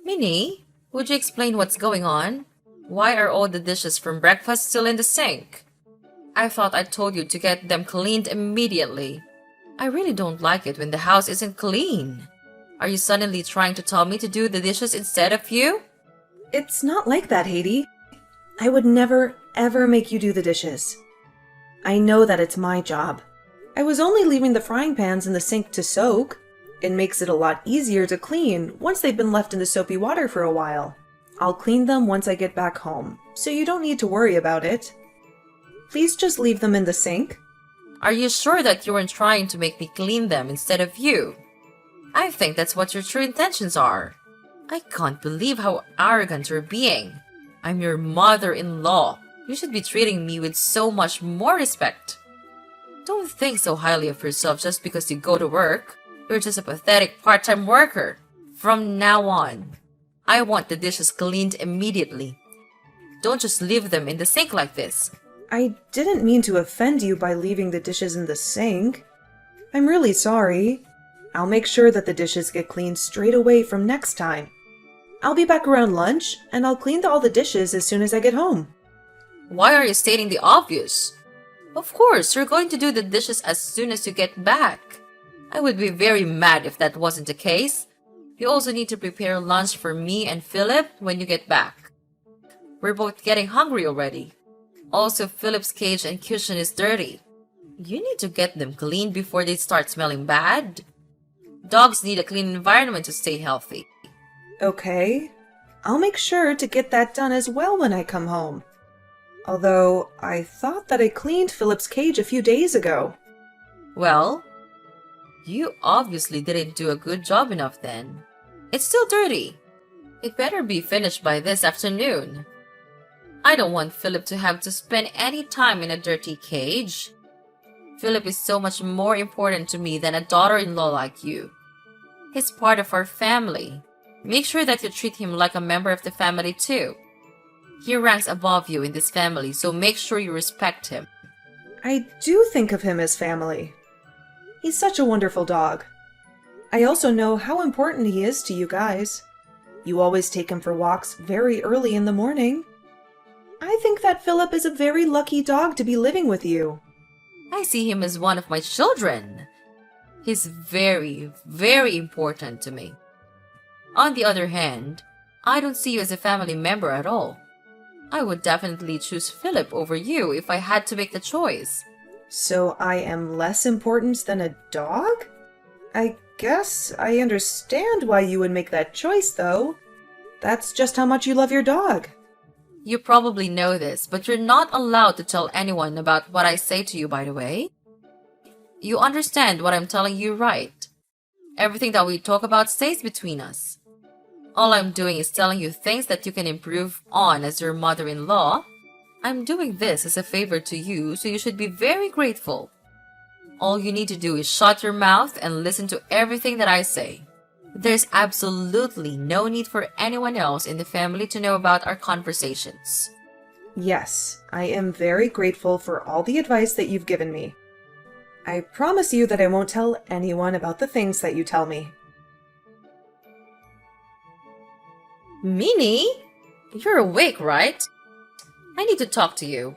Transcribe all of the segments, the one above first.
Minnie, would you explain what's going on? Why are all the dishes from breakfast still in the sink? I thought I told you to get them cleaned immediately. I really don't like it when the house isn't clean. Are you suddenly trying to tell me to do the dishes instead of you? It's not like that, Haiti. I would never, ever make you do the dishes. I know that it's my job. I was only leaving the frying pans in the sink to soak. It makes it a lot easier to clean once they've been left in the soapy water for a while. I'll clean them once I get back home, so you don't need to worry about it. Please just leave them in the sink. Are you sure that you weren't trying to make me clean them instead of you? I think that's what your true intentions are. I can't believe how arrogant you're being. I'm your mother-in-law. You should be treating me with so much more respect. Don't think so highly of yourself just because you go to work. You're just a pathetic part-time worker. From now on, I want the dishes cleaned immediately. Don't just leave them in the sink like this. I didn't mean to offend you by leaving the dishes in the sink. I'm really sorry. I'll make sure that the dishes get cleaned straight away from next time. I'll be back around lunch, and I'll clean all the dishes as soon as I get home. Why are you stating the obvious? Of course, you're going to do the dishes as soon as you get back. I would be very mad if that wasn't the case. You also need to prepare lunch for me and Philip when you get back. We're both getting hungry already. Also, Philip's cage and cushion is dirty. You need to get them cleaned before they start smelling bad. Dogs need a clean environment to stay healthy. Okay. I'll make sure to get that done as well when I come home. Although, I thought that I cleaned Philip's cage a few days ago. Well, you obviously didn't do a good job enough then. It's still dirty. It better be finished by this afternoon. I don't want Philip to have to spend any time in a dirty cage. Philip is so much more important to me than a daughter-in-law like you. He's part of our family. Make sure that you treat him like a member of the family too. He ranks above you in this family, so make sure you respect him. I do think of him as family. He's such a wonderful dog. I also know how important he is to you guys. You always take him for walks very early in the morning. I think that Philip is a very lucky dog to be living with you. I see him as one of my children. He's very, very important to me. On the other hand, I don't see you as a family member at all. I would definitely choose Philip over you if I had to make the choice. So I am less important than a dog? I guess I understand why you would make that choice, though. That's just how much you love your dog. You probably know this, but you're not allowed to tell anyone about what I say to you, by the way. You understand what I'm telling you, right? Everything that we talk about stays between us. All I'm doing is telling you things that you can improve on as your mother-in-law. I'm doing this as a favor to you, so you should be very grateful. All you need to do is shut your mouth and listen to everything that I say. There's absolutely no need for anyone else in the family to know about our conversations. Yes, I am very grateful for all the advice that you've given me. I promise you that I won't tell anyone about the things that you tell me. Minnie? You're awake, right? I need to talk to you.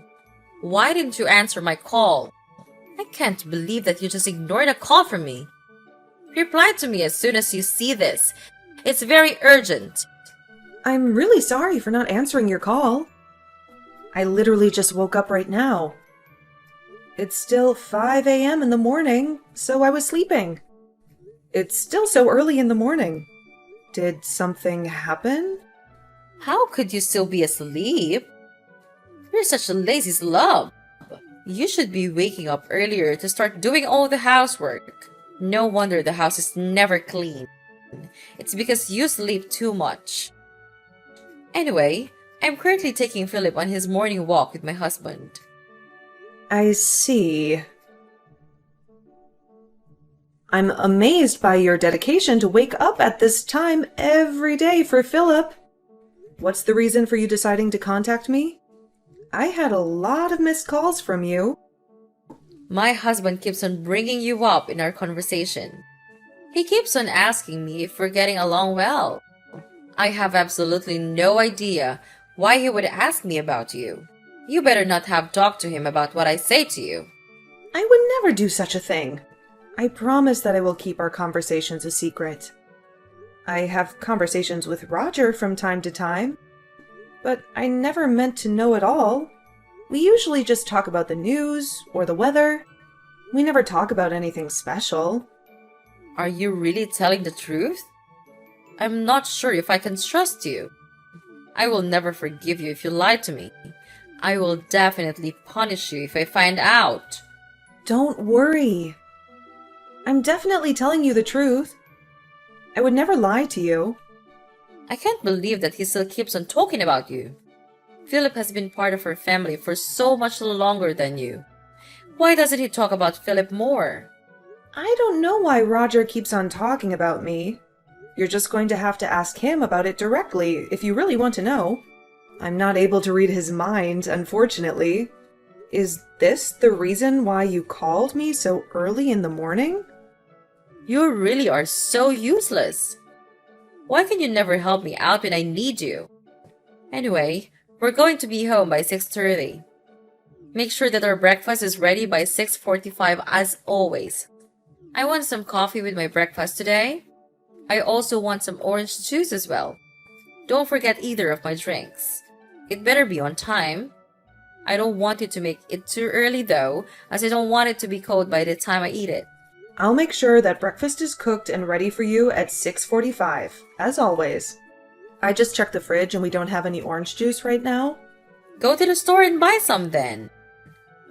Why didn't you answer my call? I can't believe that you just ignored a call from me. Reply to me as soon as you see this. It's very urgent. I'm really sorry for not answering your call. I literally just woke up right now. It's still 5 a.m. in the morning, so I was sleeping. It's still so early in the morning. Did something happen? How could you still be asleep? You're such a lazy slob. You should be waking up earlier to start doing all the housework. No wonder the house is never clean. It's because you sleep too much. Anyway, I'm currently taking Philip on his morning walk with my husband. I see. I'm amazed by your dedication to wake up at this time every day for Philip. What's the reason for you deciding to contact me? I had a lot of missed calls from you. My husband keeps on bringing you up in our conversation. He keeps on asking me if we're getting along well. I have absolutely no idea why he would ask me about you. You better not have talked to him about what I say to you. I would never do such a thing. I promise that I will keep our conversations a secret. I have conversations with Roger from time to time, but I never meant to know it all. We usually just talk about the news or the weather. We never talk about anything special. Are you really telling the truth? I'm not sure if I can trust you. I will never forgive you if you lie to me. I will definitely punish you if I find out. Don't worry. I'm definitely telling you the truth. I would never lie to you. I can't believe that he still keeps on talking about you. Philip has been part of our family for so much longer than you. Why doesn't he talk about Philip more? I don't know why Roger keeps on talking about me. You're just going to have to ask him about it directly if you really want to know. I'm not able to read his mind, unfortunately. Is this the reason why you called me so early in the morning? You really are so useless. Why can you never help me out when I need you? Anyway, we're going to be home by 6:30. Make sure that our breakfast is ready by 6:45 as always. I want some coffee with my breakfast today. I also want some orange juice as well. Don't forget either of my drinks. It better be on time. I don't want you to make it too early though, as I don't want it to be cold by the time I eat it. I'll make sure that breakfast is cooked and ready for you at 6:45, as always. I just checked the fridge and we don't have any orange juice right now. Go to the store and buy some then.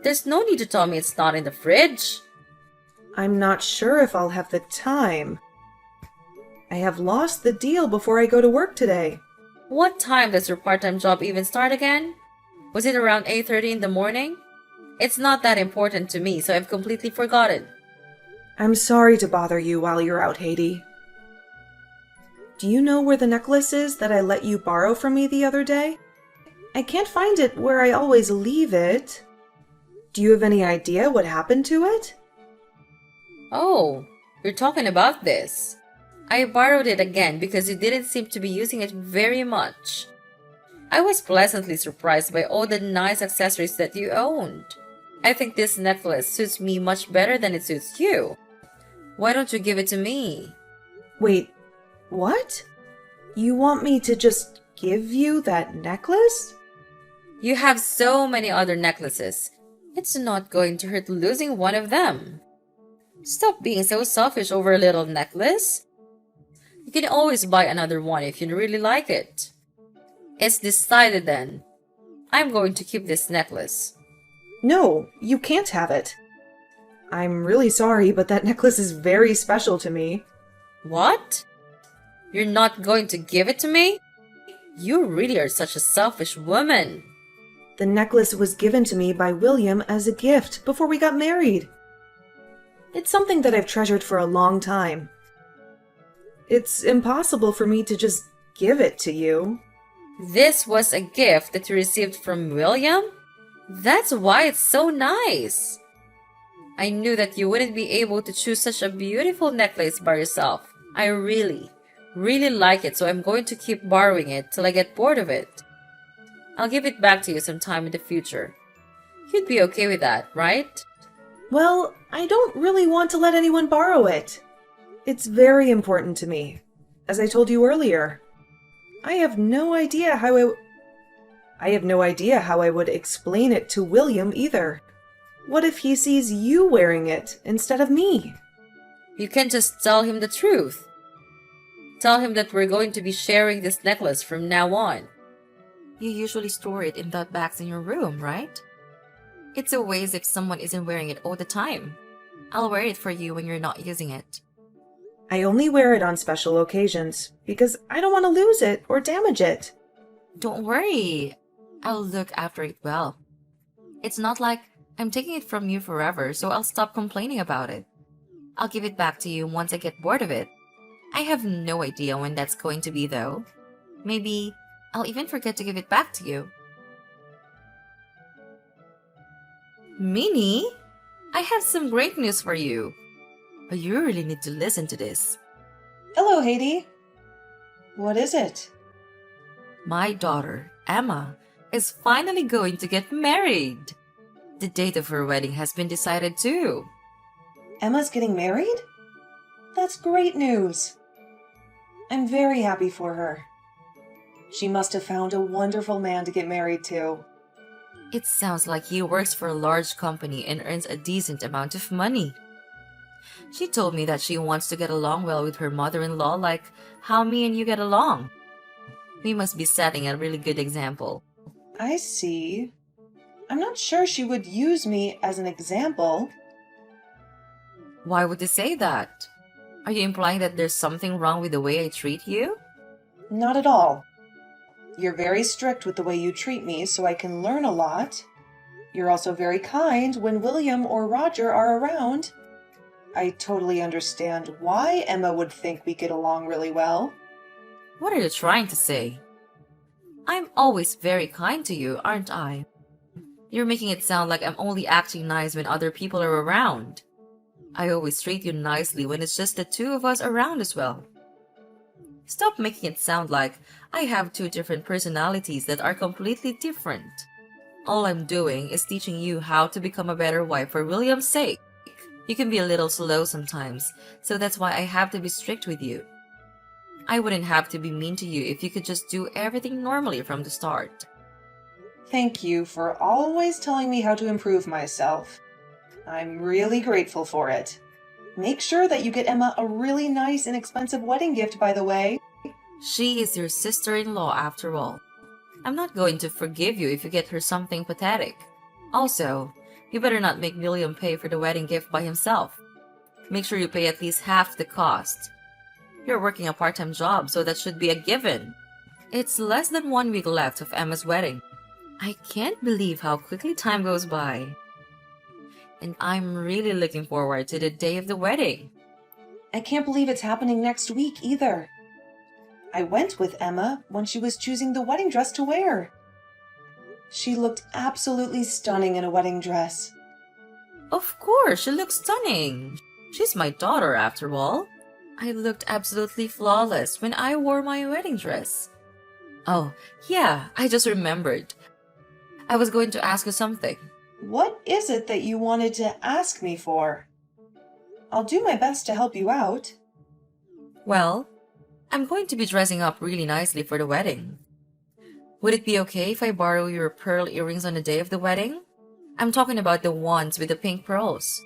There's no need to tell me it's not in the fridge. I'm not sure if I'll have the time. I have lost the deal before I go to work today. What time does your part-time job even start again? Was it around 8:30 in the morning? It's not that important to me, so I've completely forgotten. I'm sorry to bother you while you're out, Haiti. Do you know where the necklace is that I let you borrow from me the other day? I can't find it where I always leave it. Do you have any idea what happened to it? Oh, you're talking about this. I borrowed it again because you didn't seem to be using it very much. I was pleasantly surprised by all the nice accessories that you owned. I think this necklace suits me much better than it suits you. Why don't you give it to me? Wait, what? You want me to just give you that necklace? You have so many other necklaces. It's not going to hurt losing one of them. Stop being so selfish over a little necklace. You can always buy another one if you really like it. It's decided then. I'm going to keep this necklace. No, you can't have it. I'm really sorry, but that necklace is very special to me. What? You're not going to give it to me? You really are such a selfish woman. The necklace was given to me by William as a gift before we got married. It's something that I've treasured for a long time. It's impossible for me to just give it to you. This was a gift that you received from William? That's why it's so nice. I knew that you wouldn't be able to choose such a beautiful necklace by yourself. I really like it, so I'm going to keep borrowing it till I get bored of it. I'll give it back to you sometime in the future. You'd be okay with that, right? Well, I don't really want to let anyone borrow it. It's very important to me, as I told you earlier. I have no idea how I would explain it to William either. What if he sees you wearing it instead of me? You can just tell him the truth. Tell him that we're going to be sharing this necklace from now on. You usually store it in that box in your room, right? It's a waste if someone isn't wearing it all the time. I'll wear it for you when you're not using it. I only wear it on special occasions because I don't want to lose it or damage it. Don't worry. I'll look after it well. It's not like I'm taking it from you forever, so I'll stop complaining about it. I'll give it back to you once I get bored of it. I have no idea when that's going to be, though. Maybe I'll even forget to give it back to you. Minnie, I have some great news for you. But you really need to listen to this. Hello, Haiti. What is it? My daughter, Emma, is finally going to get married. The date of her wedding has been decided too. Emma's getting married? That's great news. I'm very happy for her. She must have found a wonderful man to get married to. It sounds like he works for a large company and earns a decent amount of money. She told me that she wants to get along well with her mother-in-law like how me and you get along. We must be setting a really good example. I see. I'm not sure she would use me as an example. Why would you say that? Are you implying that there's something wrong with the way I treat you? Not at all. You're very strict with the way you treat me, so I can learn a lot. You're also very kind when William or Roger are around. I totally understand why Emma would think we get along really well. What are you trying to say? I'm always very kind to you, aren't I? You're making it sound like I'm only acting nice when other people are around. I always treat you nicely when it's just the two of us around as well. Stop making it sound like I have two different personalities that are completely different. All I'm doing is teaching you how to become a better wife for William's sake. You can be a little slow sometimes, so that's why I have to be strict with you. I wouldn't have to be mean to you if you could just do everything normally from the start. Thank you for always telling me how to improve myself. I'm really grateful for it. Make sure that you get Emma a really nice and expensive wedding gift, by the way. She is your sister-in-law after all. I'm not going to forgive you if you get her something pathetic. Also, you better not make William pay for the wedding gift by himself. Make sure you pay at least half the cost. You're working a part-time job, so that should be a given. It's less than 1 week left of Emma's wedding. I can't believe how quickly time goes by. And I'm really looking forward to the day of the wedding. I can't believe it's happening next week either. I went with Emma when she was choosing the wedding dress to wear. She looked absolutely stunning in a wedding dress. Of course, she looks stunning. She's my daughter after all. I looked absolutely flawless when I wore my wedding dress. Oh, yeah, I just remembered. I was going to ask you something. What is it that you wanted to ask me for? I'll do my best to help you out. Well, I'm going to be dressing up really nicely for the wedding. Would it be okay if I borrow your pearl earrings on the day of the wedding? I'm talking about the ones with the pink pearls.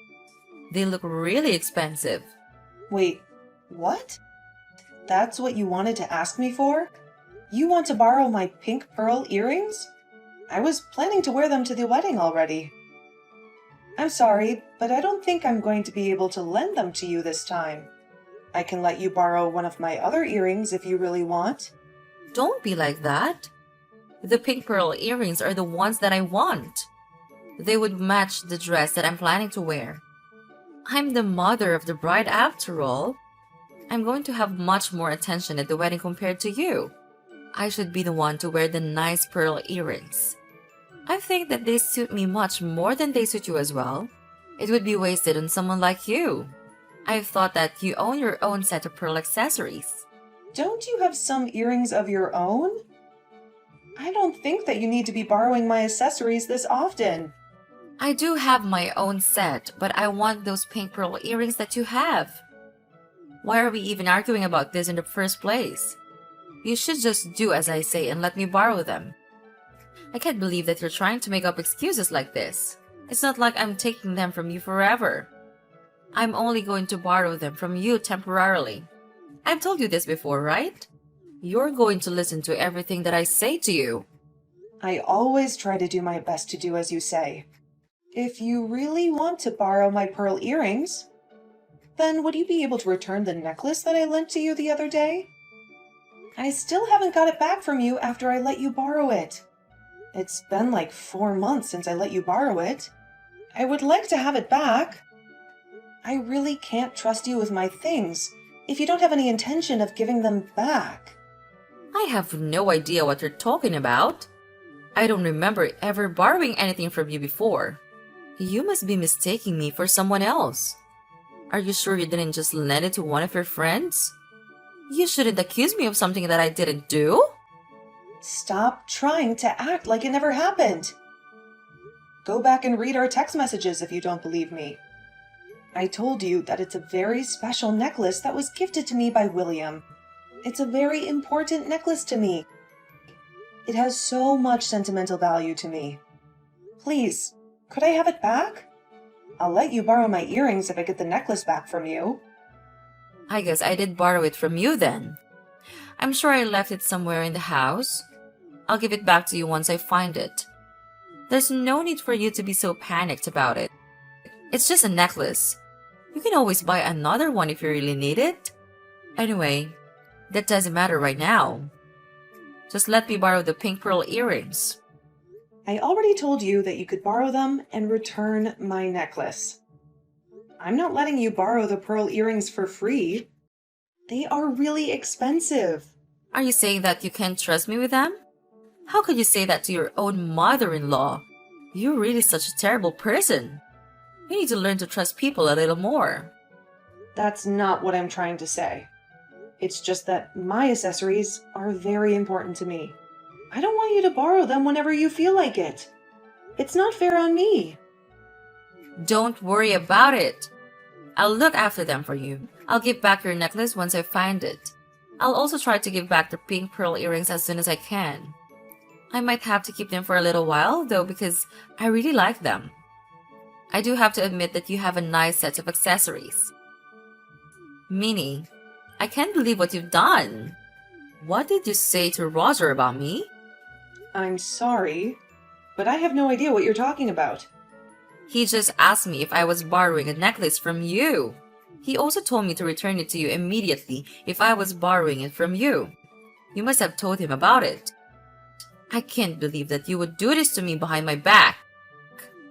They look really expensive. Wait, what? That's what you wanted to ask me for? You want to borrow my pink pearl earrings? I was planning to wear them to the wedding already. I'm sorry, but I don't think I'm going to be able to lend them to you this time. I can let you borrow one of my other earrings if you really want. Don't be like that. The pink pearl earrings are the ones that I want. They would match the dress that I'm planning to wear. I'm the mother of the bride after all. I'm going to have much more attention at the wedding compared to you. I should be the one to wear the nice pearl earrings. I think that they suit me much more than they suit you as well. It would be wasted on someone like you. I've thought that you own your own set of pearl accessories. Don't you have some earrings of your own? I don't think that you need to be borrowing my accessories this often. I do have my own set, but I want those pink pearl earrings that you have. Why are we even arguing about this in the first place? You should just do as I say and let me borrow them. I can't believe that you're trying to make up excuses like this. It's not like I'm taking them from you forever. I'm only going to borrow them from you temporarily. I've told you this before, right? You're going to listen to everything that I say to you. I always try to do my best to do as you say. If you really want to borrow my pearl earrings, then would you be able to return the necklace that I lent to you the other day? I still haven't got it back from you after I let you borrow it. It's been like 4 months since I let you borrow it. I would like to have it back. I really can't trust you with my things if you don't have any intention of giving them back. I have no idea what you're talking about. I don't remember ever borrowing anything from you before. You must be mistaking me for someone else. Are you sure you didn't just lend it to one of your friends? You shouldn't accuse me of something that I didn't do. Stop trying to act like it never happened. Go back and read our text messages if you don't believe me. I told you that it's a very special necklace that was gifted to me by William. It's a very important necklace to me. It has so much sentimental value to me. Please, could I have it back? I'll let you borrow my earrings if I get the necklace back from you. I guess I did borrow it from you then. I'm sure I left it somewhere in the house. I'll give it back to you once I find it. There's no need for you to be so panicked about it. It's just a necklace. You can always buy another one if you really need it. Anyway, that doesn't matter right now. Just let me borrow the pink pearl earrings. I already told you that you could borrow them and return my necklace. I'm not letting you borrow the pearl earrings for free. They are really expensive. Are you saying that you can't trust me with them? How could you say that to your own mother-in-law? You're really such a terrible person. You need to learn to trust people a little more. That's not what I'm trying to say. It's just that my accessories are very important to me. I don't want you to borrow them whenever you feel like it. It's not fair on me. Don't worry about it. I'll look after them for you. I'll give back your necklace once I find it. I'll also try to give back the pink pearl earrings as soon as I can. I might have to keep them for a little while, though, because I really like them. I do have to admit that you have a nice set of accessories. Minnie, I can't believe what you've done. What did you say to Roger about me? I'm sorry, but I have no idea what you're talking about. He just asked me if I was borrowing a necklace from you. He also told me to return it to you immediately if I was borrowing it from you. You must have told him about it. I can't believe that you would do this to me behind my back.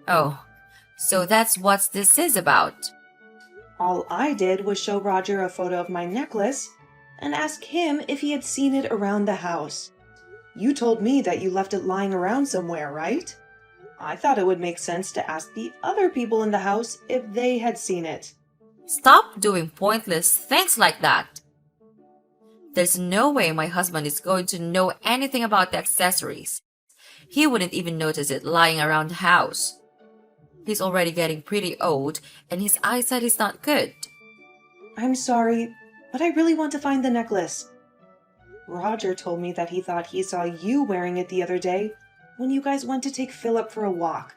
Oh, so that's what this is about. All I did was show Roger a photo of my necklace and ask him if he had seen it around the house. You told me that you left it lying around somewhere, right? I thought it would make sense to ask the other people in the house if they had seen it. Stop doing pointless things like that. There's no way my husband is going to know anything about the accessories. He wouldn't even notice it lying around the house. He's already getting pretty old and his eyesight is not good. I'm sorry, but I really want to find the necklace. Roger told me that he thought he saw you wearing it the other day when you guys went to take Philip for a walk.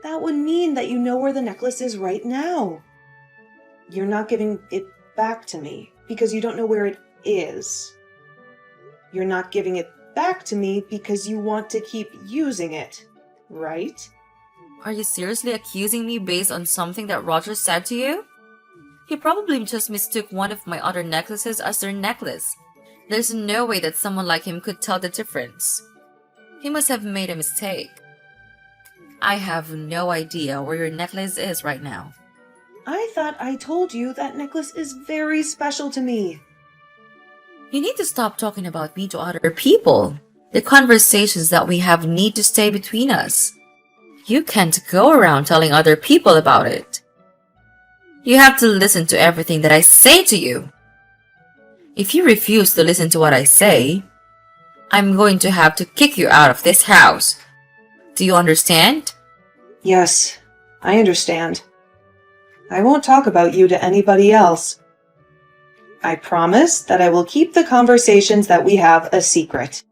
That would mean that you know where the necklace is right now. You're not giving it back to me because you don't know where it is. You're not giving it back to me because you want to keep using it, right? Are you seriously accusing me based on something that Roger said to you? He probably just mistook one of my other necklaces as their necklace. There's no way that someone like him could tell the difference. He must have made a mistake. I have no idea where your necklace is right now. I thought I told you that necklace is very special to me. You need to stop talking about me to other people. The conversations that we have need to stay between us. You can't go around telling other people about it. You have to listen to everything that I say to you. If you refuse to listen to what I say, I'm going to have to kick you out of this house. Do you understand? Yes, I understand. I won't talk about you to anybody else. I promise that I will keep the conversations that we have a secret.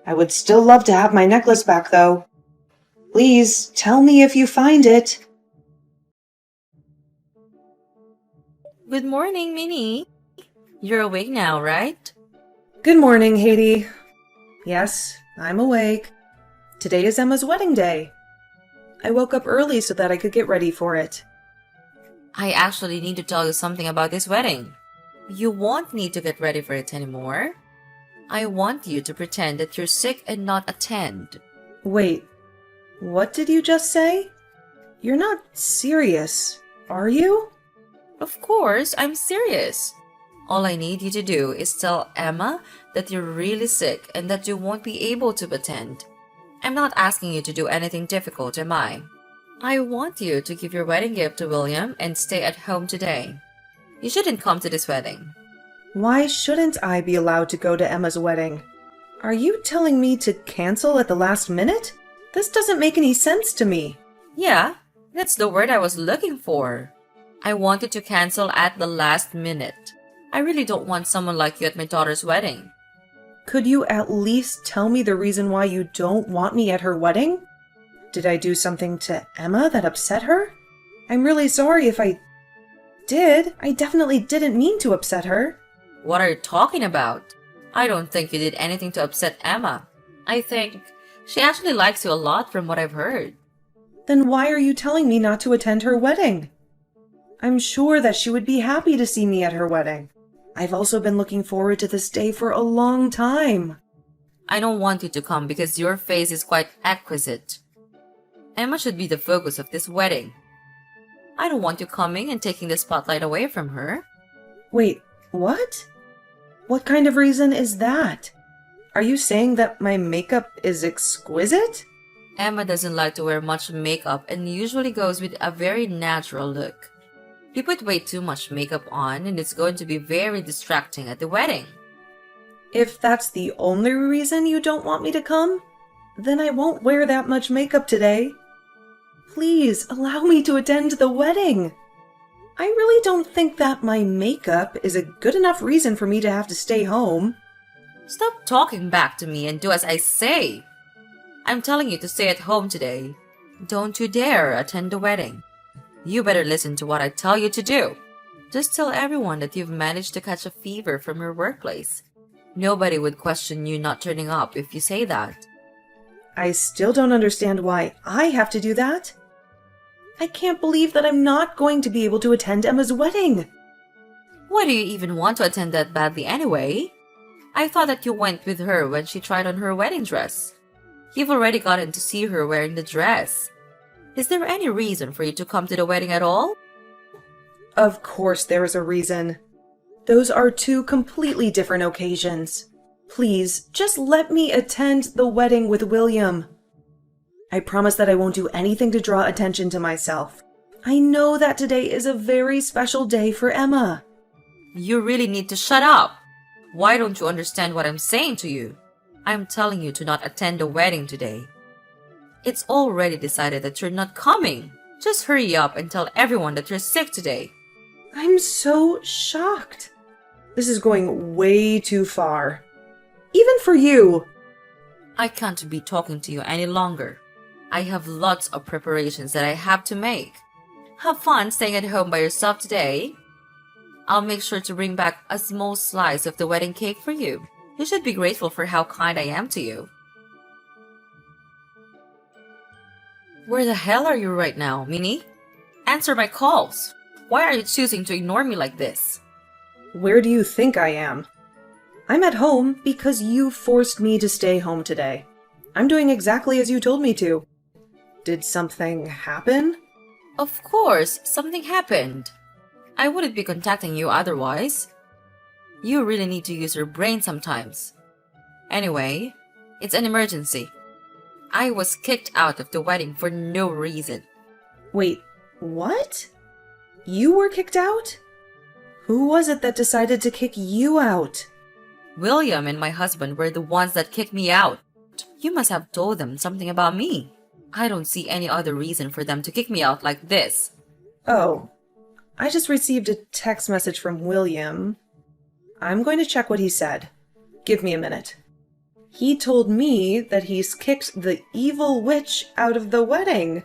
I would still love to have my necklace back, though. Please tell me if you find it. Good morning, Minnie. You're awake now, right? Good morning, Haiti. Yes, I'm awake. Today is Emma's wedding day. I woke up early so that I could get ready for it. I actually need to tell you something about this wedding. You won't need to get ready for it anymore. I want you to pretend that you're sick and not attend. Wait, what did you just say? You're not serious, are you? Of course, I'm serious. All I need you to do is tell Emma that you're really sick and that you won't be able to attend. I'm not asking you to do anything difficult, am I? I want you to give your wedding gift to William and stay at home today. You shouldn't come to this wedding. Why shouldn't I be allowed to go to Emma's wedding? Are you telling me to cancel at the last minute? This doesn't make any sense to me. Yeah, that's the word I was looking for. I wanted to cancel at the last minute. I really don't want someone like you at my daughter's wedding. Could you at least tell me the reason why you don't want me at her wedding? Did I do something to Emma that upset her? I'm really sorry if I did. I definitely didn't mean to upset her. What are you talking about? I don't think you did anything to upset Emma. I think she actually likes you a lot from what I've heard. Then why are you telling me not to attend her wedding? I'm sure that she would be happy to see me at her wedding. I've also been looking forward to this day for a long time. I don't want you to come because your face is quite exquisite. Emma should be the focus of this wedding. I don't want you coming and taking the spotlight away from her. Wait, what? What kind of reason is that? Are you saying that my makeup is exquisite? Emma doesn't like to wear much makeup and usually goes with a very natural look. You put way too much makeup on and it's going to be very distracting at the wedding. If that's the only reason you don't want me to come, then I won't wear that much makeup today. Please allow me to attend the wedding. I really don't think that my makeup is a good enough reason for me to have to stay home. Stop talking back to me and do as I say. I'm telling you to stay at home today. Don't you dare attend the wedding. You better listen to what I tell you to do. Just tell everyone that you've managed to catch a fever from your workplace. Nobody would question you not turning up if you say that. I still don't understand why I have to do that. I can't believe that I'm not going to be able to attend Emma's wedding. Why do you even want to attend that badly anyway? I thought that you went with her when she tried on her wedding dress. You've already gotten to see her wearing the dress. Is there any reason for you to come to the wedding at all? Of course there is a reason. Those are two completely different occasions. Please, just let me attend the wedding with William. I promise that I won't do anything to draw attention to myself. I know that today is a very special day for Emma. You really need to shut up. Why don't you understand what I'm saying to you? I'm telling you to not attend the wedding today. It's already decided that you're not coming. Just hurry up and tell everyone that you're sick today. I'm so shocked. This is going way too far. Even for you. I can't be talking to you any longer. I have lots of preparations that I have to make. Have fun staying at home by yourself today. I'll make sure to bring back a small slice of the wedding cake for you. You should be grateful for how kind I am to you. Where the hell are you right now, Minnie? Answer my calls. Why are you choosing to ignore me like this? Where do you think I am? I'm at home because you forced me to stay home today. I'm doing exactly as you told me to. Did something happen? Of course, something happened. I wouldn't be contacting you otherwise. You really need to use your brain sometimes. Anyway, it's an emergency. I was kicked out of the wedding for no reason. Wait, what? You were kicked out? Who was it that decided to kick you out? William and my husband were the ones that kicked me out. You must have told them something about me. I don't see any other reason for them to kick me out like this. Oh, I just received a text message from William. I'm going to check what he said. Give me a minute. He told me that he's kicked the evil witch out of the wedding,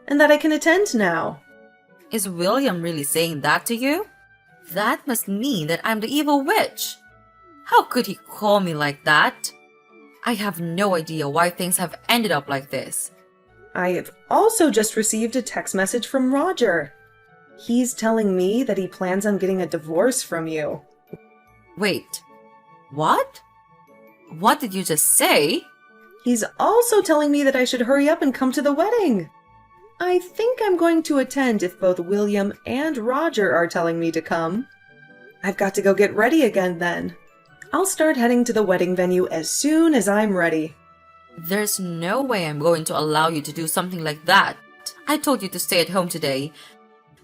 and that I can attend now. Is William really saying that to you? That must mean that I'm the evil witch. How could he call me like that? I have no idea why things have ended up like this. I have also just received a text message from Roger. He's telling me that he plans on getting a divorce from you. Wait, what? What did you just say? He's also telling me that I should hurry up and come to the wedding. I think I'm going to attend if both William and Roger are telling me to come. I've got to go get ready again then. I'll start heading to the wedding venue as soon as I'm ready. There's no way I'm going to allow you to do something like that. I told you to stay at home today.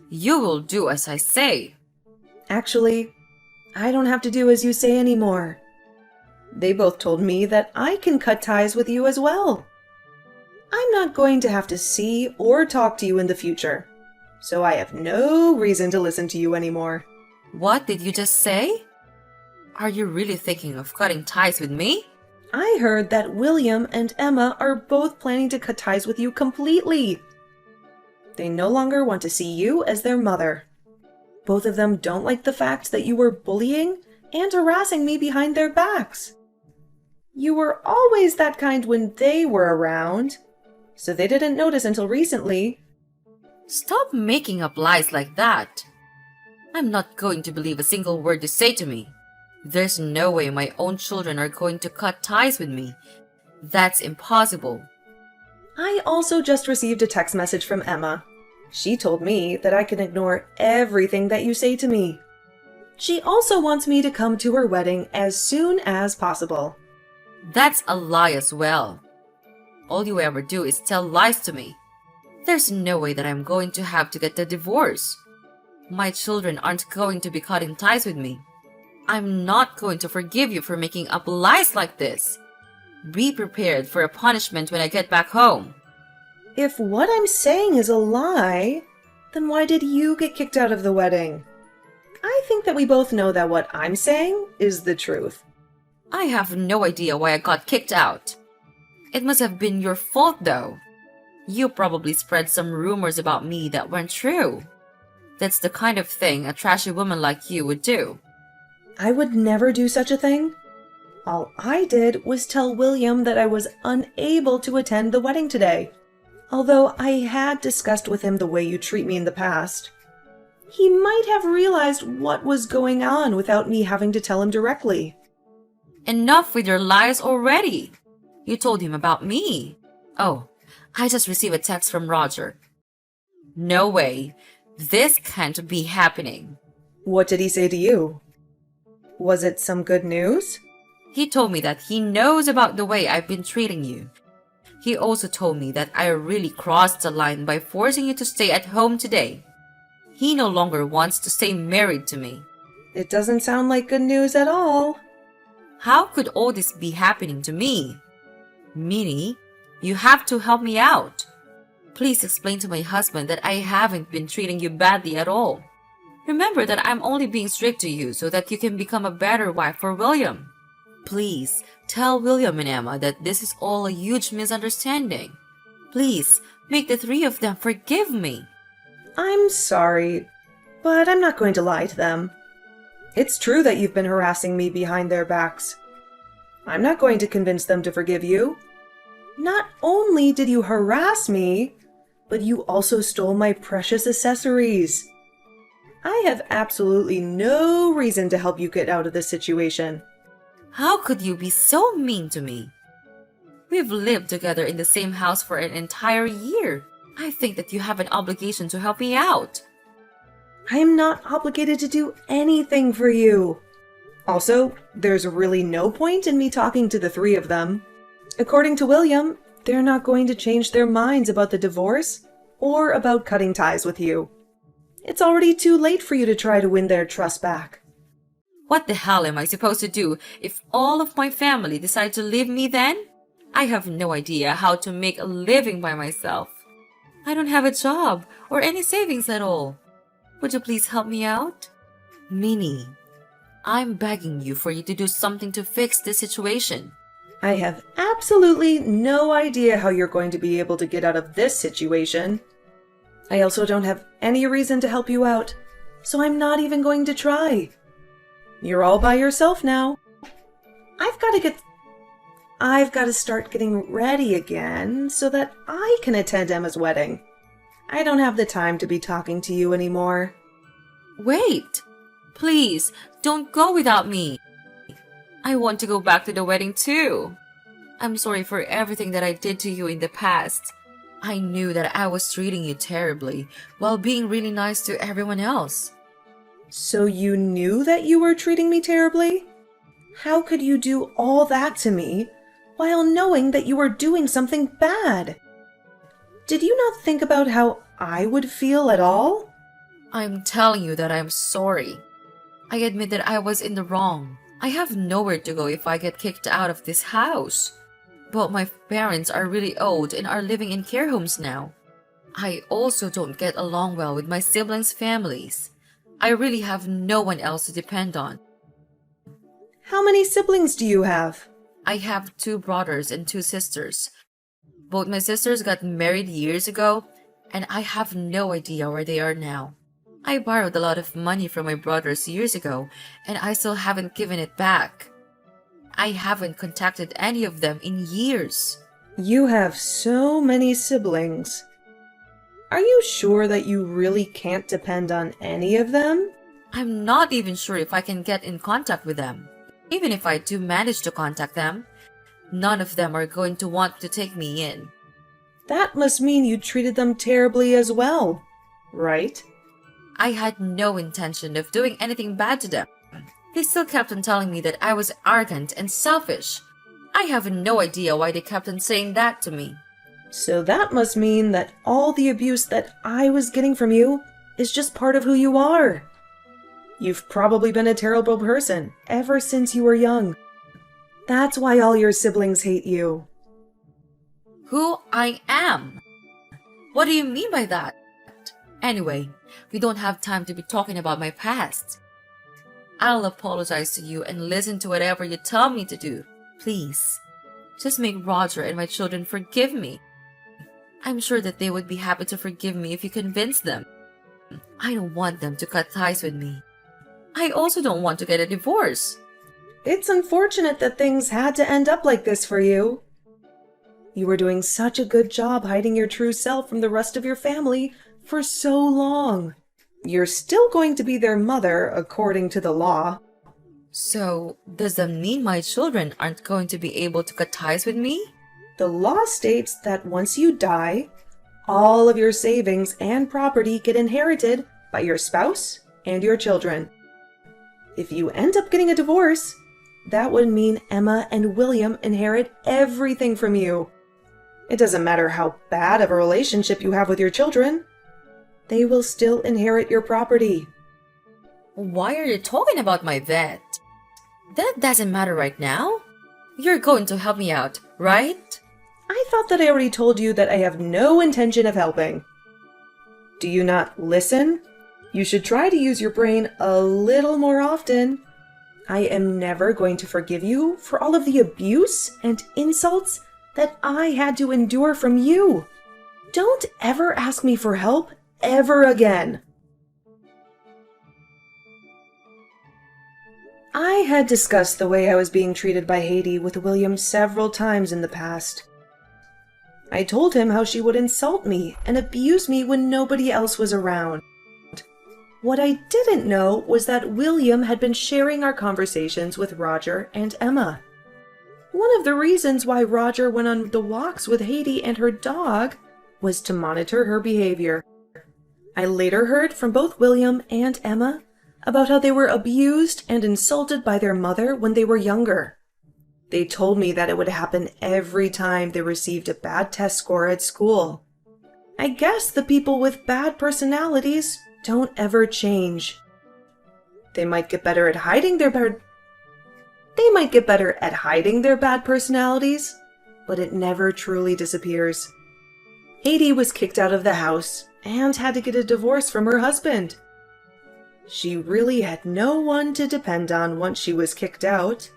You will do as I say. Actually, I don't have to do as you say anymore. They both told me that I can cut ties with you as well. I'm not going to have to see or talk to you in the future, so I have no reason to listen to you anymore. What did you just say? Are you really thinking of cutting ties with me? I heard that William and Emma are both planning to cut ties with you completely. They no longer want to see you as their mother. Both of them don't like the fact that you were bullying and harassing me behind their backs. You were always that kind when they were around, so they didn't notice until recently. Stop making up lies like that. I'm not going to believe a single word you say to me. There's no way my own children are going to cut ties with me. That's impossible. I also just received a text message from Emma. She told me that I can ignore everything that you say to me. She also wants me to come to her wedding as soon as possible. That's a lie as well. All you ever do is tell lies to me. There's no way that I'm going to have to get a divorce. My children aren't going to be cutting ties with me. I'm not going to forgive you for making up lies like this. Be prepared for a punishment when I get back home. If what I'm saying is a lie, then why did you get kicked out of the wedding? I think that we both know that what I'm saying is the truth. I have no idea why I got kicked out. It must have been your fault though. You probably spread some rumors about me that weren't true. That's the kind of thing a trashy woman like you would do. I would never do such a thing. All I did was tell William that I was unable to attend the wedding today, although I had discussed with him the way you treat me in the past. He might have realized what was going on without me having to tell him directly. Enough with your lies already. You told him about me. Oh, I just received a text from Roger. No way. This can't be happening. What did he say to you? Was it some good news? He told me that he knows about the way I've been treating you. He also told me that I really crossed the line by forcing you to stay at home today. He no longer wants to stay married to me. It doesn't sound like good news at all. How could all this be happening to me? Minnie, you have to help me out. Please explain to my husband that I haven't been treating you badly at all. Remember that I'm only being strict to you so that you can become a better wife for William. Please tell William and Emma that this is all a huge misunderstanding. Please make the three of them forgive me. I'm sorry, but I'm not going to lie to them. It's true that you've been harassing me behind their backs. I'm not going to convince them to forgive you. Not only did you harass me, but you also stole my precious accessories. I have absolutely no reason to help you get out of this situation. How could you be so mean to me? We've lived together in the same house for an entire year. I think that you have an obligation to help me out. I am not obligated to do anything for you. Also, there's really no point in me talking to the three of them. According to William, they're not going to change their minds about the divorce or about cutting ties with you. It's already too late for you to try to win their trust back. What the hell am I supposed to do if all of my family decide to leave me then? I have no idea how to make a living by myself. I don't have a job or any savings at all. Would you please help me out? Minnie, I'm begging you for you to do something to fix this situation. I have absolutely no idea how you're going to be able to get out of this situation. I also don't have any reason to help you out, so I'm not even going to try. You're all by yourself now. I've got to start getting ready again so that I can attend Emma's wedding. I don't have the time to be talking to you anymore. Wait! Please, don't go without me. I want to go back to the wedding too. I'm sorry for everything that I did to you in the past. I knew that I was treating you terribly while being really nice to everyone else. So you knew that you were treating me terribly? How could you do all that to me while knowing that you were doing something bad? Did you not think about how I would feel at all? I'm telling you that I'm sorry. I admit that I was in the wrong. I have nowhere to go if I get kicked out of this house. But my parents are really old and are living in care homes now. I also don't get along well with my siblings' families. I really have no one else to depend on. How many siblings do you have? I have 2 brothers and 2 sisters. Both my sisters got married years ago, and I have no idea where they are now. I borrowed a lot of money from my brothers years ago, and I still haven't given it back. I haven't contacted any of them in years. You have so many siblings. Are you sure that you really can't depend on any of them? I'm not even sure if I can get in contact with them. Even if I do manage to contact them, none of them are going to want to take me in. That must mean you treated them terribly as well, right? I had no intention of doing anything bad to them. They still kept on telling me that I was arrogant and selfish. I have no idea why they kept on saying that to me. So that must mean that all the abuse that I was getting from you is just part of who you are. You've probably been a terrible person ever since you were young. That's why all your siblings hate you. Who I am? What do you mean by that? Anyway, we don't have time to be talking about my past. I'll apologize to you and listen to whatever you tell me to do. Please, just make Roger and my children forgive me. I'm sure that they would be happy to forgive me if you convince them. I don't want them to cut ties with me. I also don't want to get a divorce. It's unfortunate that things had to end up like this for you. You were doing such a good job hiding your true self from the rest of your family for so long. You're still going to be their mother according to the law. So, does that mean my children aren't going to be able to cut ties with me? The law states that once you die, all of your savings and property get inherited by your spouse and your children. If you end up getting a divorce, that would mean Emma and William inherit everything from you. It doesn't matter how bad of a relationship you have with your children. They will still inherit your property. Why are you talking about my vet? That doesn't matter right now. You're going to help me out, right? I thought that I already told you that I have no intention of helping. Do you not listen? You should try to use your brain a little more often. I am never going to forgive you for all of the abuse and insults that I had to endure from you. Don't ever ask me for help ever again. I had discussed the way I was being treated by Haiti with William several times in the past. I told him how she would insult me and abuse me when nobody else was around. What I didn't know was that William had been sharing our conversations with Roger and Emma. One of the reasons why Roger went on the walks with Haiti and her dog was to monitor her behavior. I later heard from both William and Emma about how they were abused and insulted by their mother when they were younger. They told me that it would happen every time they received a bad test score at school. I guess the people with bad personalities don't ever change. They might get better at hiding their bad personalities, but it never truly disappears. Haiti was kicked out of the house and had to get a divorce from her husband. She really had no one to depend on once she was kicked out.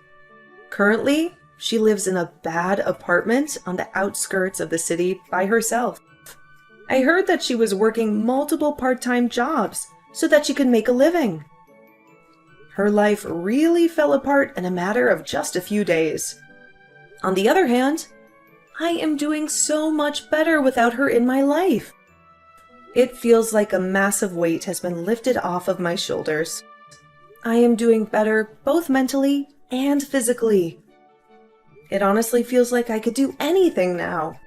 Currently, she lives in a bad apartment on the outskirts of the city by herself. I heard that she was working multiple part-time jobs so that she could make a living. Her life really fell apart in a matter of just a few days. On the other hand, I am doing so much better without her in my life. It feels like a massive weight has been lifted off of my shoulders. I am doing better both mentally and physically. It honestly feels like I could do anything now.